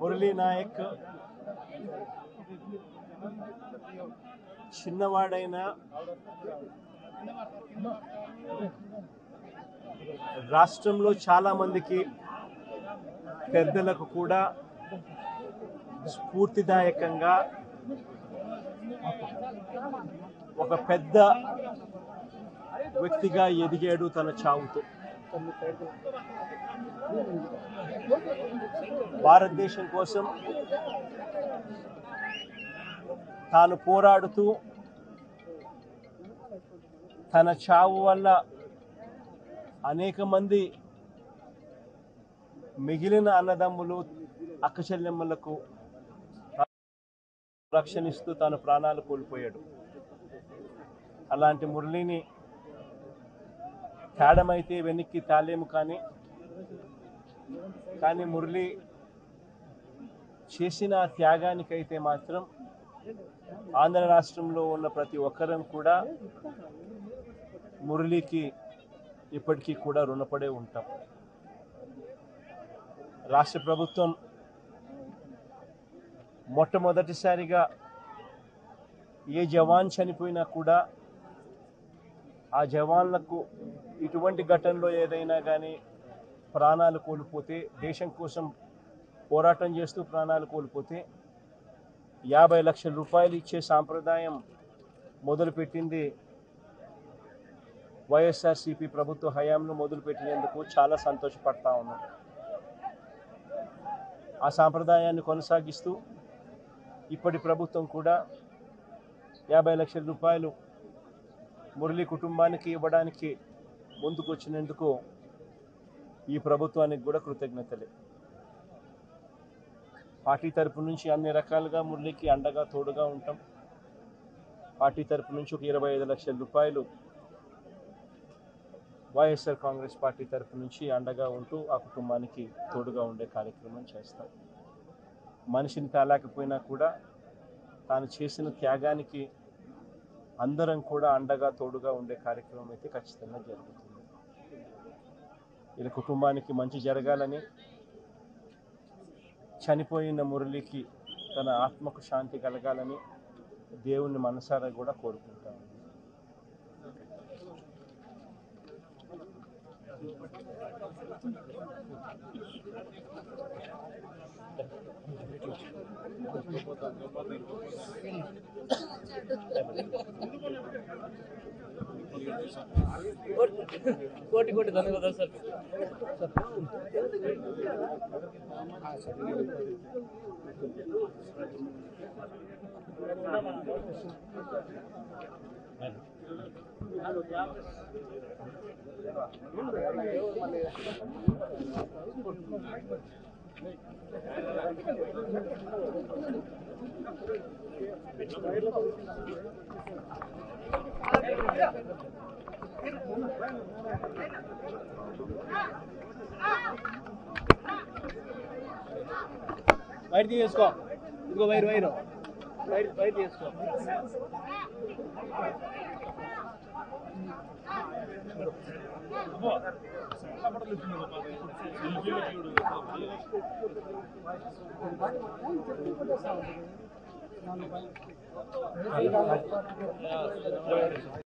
మురళీ నాయక్ చిన్నవాడైన రాష్ట్రంలో చాలా మందికి పెద్దలకు కూడా స్ఫూర్తిదాయకంగా ఒక పెద్ద వ్యక్తిగా ఎదిగాడు తన చావుతో. భారతదేశం కోసం తాను పోరాడుతూ తన చావు వల్ల అనేక మంది మిగిలిన అన్నదమ్ములు అక్కచెల్లెమ్మలకు రక్షణిస్తూ తాను ప్రాణాలు కోల్పోయాడు. అలాంటి మురళిని తేడమైతే వెనక్కి తాలేము, కానీ మురళి చేసిన త్యాగానికైతే మాత్రం ఆంధ్ర రాష్ట్రంలో ఉన్న ప్రతి ఒక్కరం కూడా మురళికి ఇప్పటికీ కూడా రుణపడే ఉంటాం. రాష్ట్ర ప్రభుత్వం మొట్టమొదటిసారిగా ఏ జవాన్ చనిపోయినా కూడా ఆ జవాన్లకు ఇటువంటి ఘటనలో ఏదైనా కానీ ప్రాణాలు కోల్పోతే, దేశం కోసం పోరాటం చేస్తూ ప్రాణాలు కోల్పోతే 50 లక్షల రూపాయలు ఇచ్చే సాంప్రదాయం మొదలుపెట్టింది వైఎస్ఆర్సీపీ ప్రభుత్వ హయాంలో మొదలుపెట్టినందుకు చాలా సంతోషపడతా ఉన్నాం. ఆ సాంప్రదాయాన్ని కొనసాగిస్తూ ఇప్పటి ప్రభుత్వం కూడా 50 లక్షల రూపాయలు మురళి కుటుంబానికి ఇవ్వడానికి ముందుకొచ్చినందుకు ఈ ప్రభుత్వానికి కూడా కృతజ్ఞతలే. పార్టీ తరపు నుంచి అన్ని రకాలుగా మురళికి అండగా తోడుగా ఉంటాం. పార్టీ తరపు నుంచి ఒక 25 లక్షల రూపాయలు వైఎస్ఆర్ కాంగ్రెస్ పార్టీ తరపు నుంచి అండగా ఉంటూ ఆ కుటుంబానికి తోడుగా ఉండే కార్యక్రమం చేస్తాం. మనిషిని తేలేకపోయినా కూడా తాను చేసిన త్యాగానికి అందరం కూడా అండగా తోడుగా ఉండే కార్యక్రమం అయితే ఖచ్చితంగా జరుగుతుంది. ఇలా కుటుంబానికి మంచి జరగాలని, చనిపోయిన మురళికి తన ఆత్మకు శాంతి కలగాలని దేవుణ్ణి మనసారా కూడా కోరుకుంటాను. కోటి కోటి ధన్యవాదాలు సార్. వైర్ తీసుకో, ఇంకో వైర్ తీసుకో.